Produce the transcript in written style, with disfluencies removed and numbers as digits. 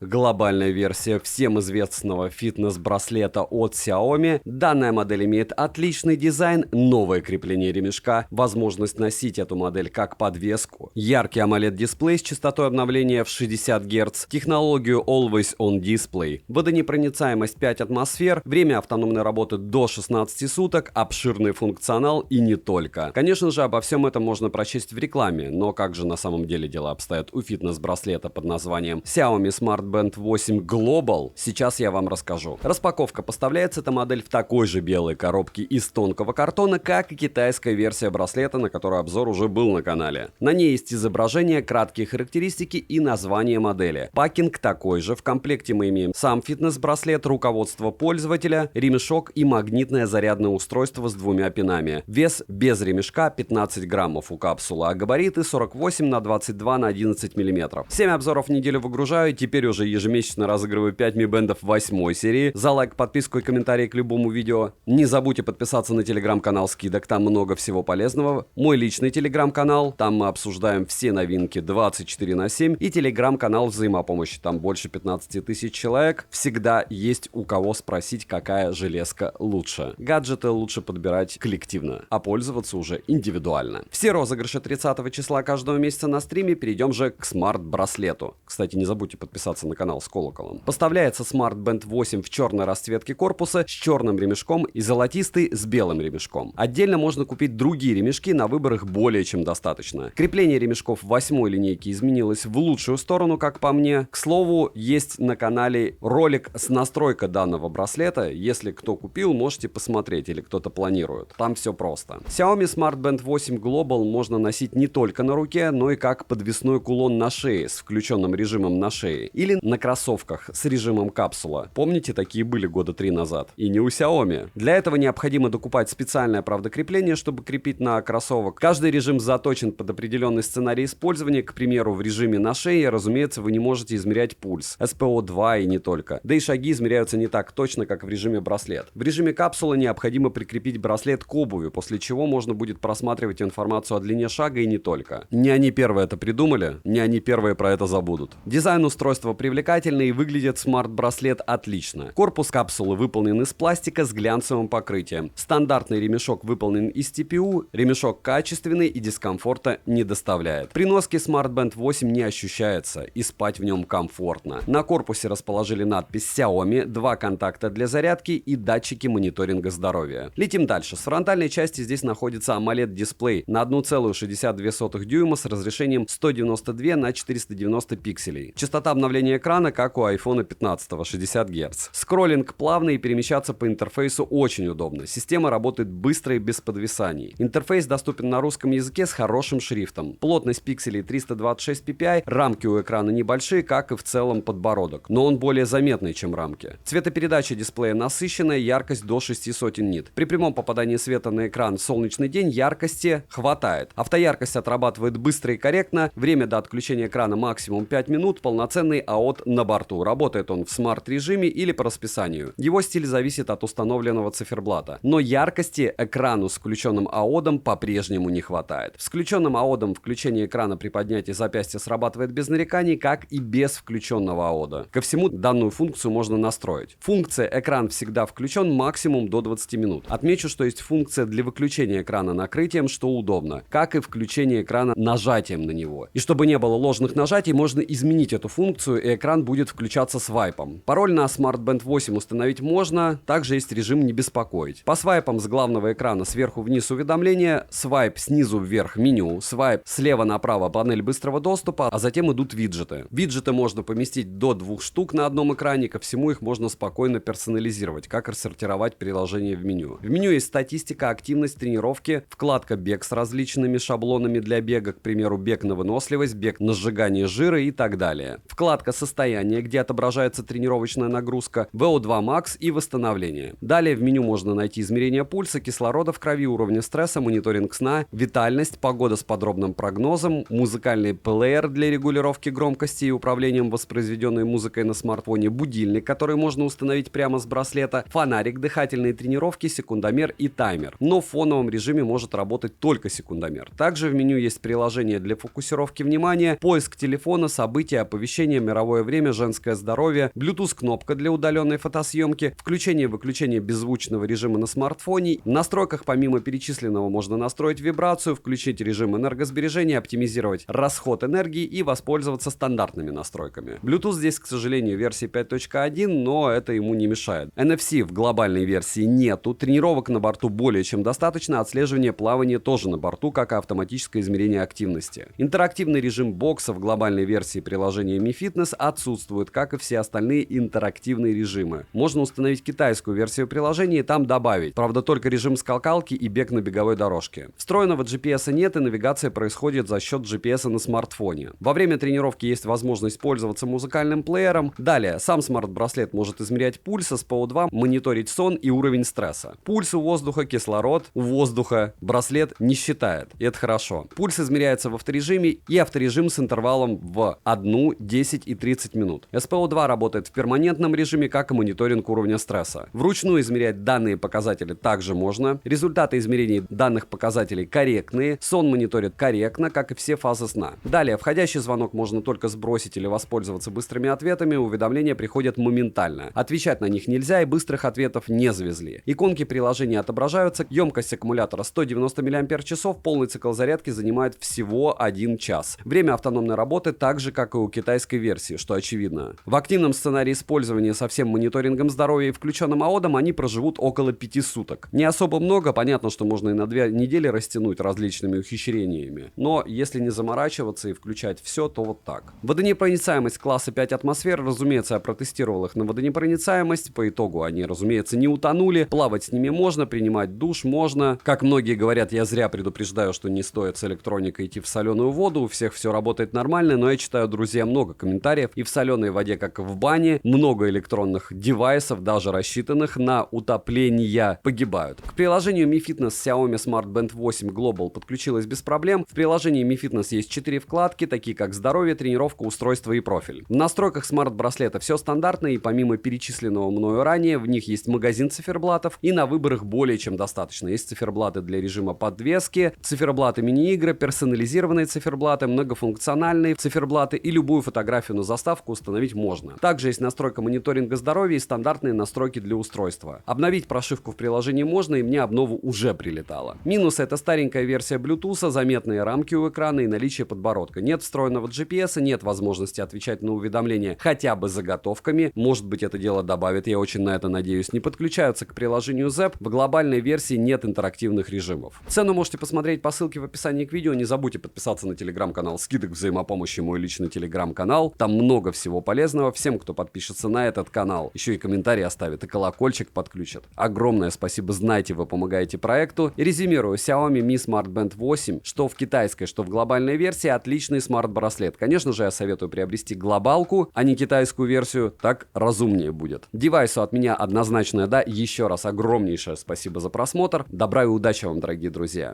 Глобальная версия всем известного фитнес-браслета от Xiaomi. Данная модель имеет отличный дизайн, новое крепление ремешка, возможность носить эту модель как подвеску, яркий AMOLED-дисплей с частотой обновления в 60 Гц, технологию Always On Display, водонепроницаемость 5 атмосфер, время автономной работы до 16 суток, обширный функционал и не только. Конечно же, обо всем этом можно прочесть в рекламе, но как же на самом деле дела обстоят у фитнес-браслета под названием Xiaomi Smart Band 8 Global, сейчас я вам расскажу. Распаковка. Поставляется эта модель в такой же белой коробке из тонкого картона, как и китайская версия браслета, на которой обзор уже был на канале. На ней есть изображение, краткие характеристики и название модели. Пакинг такой же. В комплекте мы имеем сам фитнес-браслет, руководство пользователя, ремешок и магнитное зарядное устройство с двумя пинами. Вес без ремешка 15 граммов у капсулы, а габариты 48 на 22 на 11 мм. 7 обзоров в неделю выгружаю, теперь уже ежемесячно разыгрываю 5 Mi Band'ов 8 серии. За лайк, подписку и комментарий к любому видео. Не забудьте подписаться на телеграм-канал скидок, там много всего полезного. Мой личный телеграм-канал, там мы обсуждаем все новинки 24/7. И телеграм-канал взаимопомощи, там больше 15 тысяч человек. Всегда есть у кого спросить, какая железка лучше. Гаджеты лучше подбирать коллективно, а пользоваться уже индивидуально. Все розыгрыши 30 числа каждого месяца на стриме. Перейдем же к смарт-браслету. Кстати, не забудьте подписаться на канал с колоколом. Поставляется Smart Band 8 в черной расцветке корпуса с черным ремешком и золотистый с белым ремешком. Отдельно можно купить другие ремешки, на выбор их более чем достаточно. Крепление ремешков 8 линейки изменилось в лучшую сторону, как по мне. К слову, есть на канале ролик с настройкой данного браслета. Если кто купил, можете посмотреть или кто-то планирует. Там все просто. Xiaomi Smart Band 8 Global можно носить не только на руке, но и как подвесной кулон на шее с включенным режимом на шее. Или на кроссовках с режимом капсула. Помните, такие были года 3 назад? И не у Xiaomi. Для этого необходимо докупать специальное, правда, крепление, чтобы крепить на кроссовок. Каждый режим заточен под определенный сценарий использования. К примеру, в режиме на шее, разумеется, вы не можете измерять пульс, SPO2 и не только. Да и шаги измеряются не так точно, как в режиме браслет. В режиме капсулы необходимо прикрепить браслет к обуви, после чего можно будет просматривать информацию о длине шага и не только. Не они первые это придумали, не они первые про это забудут. Дизайн устройства привлекательный и выглядит смарт-браслет отлично. Корпус капсулы выполнен из пластика с глянцевым покрытием. Стандартный ремешок выполнен из TPU, ремешок качественный и дискомфорта не доставляет. При носке Smart Band 8 не ощущается и спать в нем комфортно. На корпусе расположили надпись Xiaomi, 2 контакта для зарядки и датчики мониторинга здоровья. Летим дальше. С фронтальной части здесь находится AMOLED-дисплей на 1,62 дюйма с разрешением 192 на 490 пикселей. Частота обновления экрана, как у iPhone 15, 60 Гц. Скроллинг плавный и перемещаться по интерфейсу очень удобно. Система работает быстро и без подвисаний. Интерфейс доступен на русском языке с хорошим шрифтом. Плотность пикселей 326 ppi, рамки у экрана небольшие, как и в целом подбородок, но он более заметный, чем рамки. Цветопередача дисплея насыщенная, яркость до 600 нит. При прямом попадании света на экран в солнечный день яркости хватает. Автояркость отрабатывает быстро и корректно, время до отключения экрана максимум 5 минут, полноценный АОД на борту. Работает он в смарт-режиме или по расписанию. Его стиль зависит от установленного циферблата. Но яркости экрану с включенным АОДом по-прежнему не хватает. С включенным АОДом включение экрана при поднятии запястья срабатывает без нареканий, как и без включенного АОДа. Ко всему, данную функцию можно настроить. Функция «Экран всегда включен» максимум до 20 минут. Отмечу, что есть функция для выключения экрана накрытием, что удобно, как и включение экрана нажатием на него. И чтобы не было ложных нажатий, можно изменить эту функцию, и экран будет включаться свайпом. Пароль на Smart Band 8 установить можно, также есть режим «Не беспокоить». По свайпам с главного экрана сверху вниз уведомления, свайп снизу вверх меню, свайп слева направо панель быстрого доступа, а затем идут виджеты. Виджеты можно поместить до 2 штук на одном экране, ко всему их можно спокойно персонализировать, как рассортировать приложение в меню. В меню есть статистика, активность, тренировки, вкладка «Бег» с различными шаблонами для бега, к примеру, бег на выносливость, бег на сжигание жира и так далее. Вкладка «Состояние», где отображается тренировочная нагрузка, VO2 Max и восстановление. Далее в меню можно найти измерение пульса, кислорода в крови, уровня стресса, мониторинг сна, витальность, погода с подробным прогнозом, музыкальный плеер для регулировки громкости и управлением воспроизведенной музыкой на смартфоне, будильник, который можно установить прямо с браслета, фонарик, дыхательные тренировки, секундомер и таймер. Но в фоновом режиме может работать только секундомер. Также в меню есть приложение для фокусировки внимания, поиск телефона, события, оповещения, мировой цифровое время, женское здоровье, Bluetooth-кнопка для удаленной фотосъемки, включение и выключение беззвучного режима на смартфоне. В настройках помимо перечисленного можно настроить вибрацию, включить режим энергосбережения, оптимизировать расход энергии и воспользоваться стандартными настройками. Bluetooth здесь, к сожалению, версии 5.1, но это ему не мешает. NFC в глобальной версии нету, тренировок на борту более чем достаточно, отслеживание плавания тоже на борту, как и автоматическое измерение активности. Интерактивный режим бокса в глобальной версии приложения Mi Fitness отсутствует, как и все остальные интерактивные режимы. Можно установить китайскую версию приложения и там добавить, правда, только режим скакалки и бег на беговой дорожке. Встроенного GPS нет, и навигация происходит за счет GPS на смартфоне. Во время тренировки есть возможность пользоваться музыкальным плеером. Далее, сам смарт-браслет может измерять пульс, SPO2, мониторить сон и уровень стресса. Пульс у воздуха, кислород у воздуха браслет не считает, и это хорошо. Пульс измеряется в авторежиме, и авторежим с интервалом в 1, 10 и 30 минут. SPO2 работает в перманентном режиме, как и мониторинг уровня стресса. Вручную измерять данные показатели также можно. Результаты измерений данных показателей корректные. Сон мониторит корректно, как и все фазы сна. Далее, входящий звонок можно только сбросить или воспользоваться быстрыми ответами. Уведомления приходят моментально. Отвечать на них нельзя, и быстрых ответов не завезли. Иконки приложения отображаются. Емкость аккумулятора 190 мАч, полный цикл зарядки занимает всего 1 час. Время автономной работы так же, как и у китайской версии, что очевидно. В активном сценарии использования со всем мониторингом здоровья и включенным АОДом они проживут около 5 суток. Не особо много, понятно, что можно и на 2 недели растянуть различными ухищрениями. Но если не заморачиваться и включать все, то вот так. Водонепроницаемость класса 5 атмосфер, разумеется, я протестировал их на водонепроницаемость. По итогу они, разумеется, не утонули. Плавать с ними можно, принимать душ можно. Как многие говорят, я зря предупреждаю, что не стоит с электроникой идти в соленую воду. У всех все работает нормально, но я читаю, друзья, много комментариев. И в соленой воде, как и в бане, много электронных девайсов, даже рассчитанных на утопление, погибают. К приложению Mi Fitness Xiaomi Smart Band 8 Global подключилась без проблем. В приложении Mi Fitness есть 4 вкладки, такие как здоровье, тренировка, устройство и профиль. В настройках смарт-браслета все стандартно, и помимо перечисленного мною ранее, в них есть магазин циферблатов, и на выбор их более чем достаточно. Есть циферблаты для режима подвески, циферблаты мини-игры, персонализированные циферблаты, многофункциональные циферблаты, и любую фотографию на заставку установить можно. Также есть настройка мониторинга здоровья и стандартные настройки для устройства. Обновить прошивку в приложении можно, и мне обнову уже прилетало. Минус — это старенькая версия Bluetooth, заметные рамки у экрана и наличие подбородка. Нет встроенного GPS, нет возможности отвечать на уведомления хотя бы заготовками. Может быть, это дело добавит, я очень на это надеюсь. Не подключаются к приложению Zepp. В глобальной версии нет интерактивных режимов. Цену можете посмотреть по ссылке в описании к видео. Не забудьте подписаться на телеграм-канал скидок взаимопомощи, мой личный телеграм-канал. Там много всего полезного. Всем, кто подпишется на этот канал, еще и комментарий оставит, и колокольчик подключит. Огромное спасибо, знаете, вы помогаете проекту. И резюмирую, Xiaomi Mi Smart Band 8, что в китайской, что в глобальной версии, отличный смарт-браслет. Конечно же, я советую приобрести глобалку, а не китайскую версию, так разумнее будет. Девайсу от меня однозначное да. Еще раз огромнейшее спасибо за просмотр. Добра и удачи вам, дорогие друзья.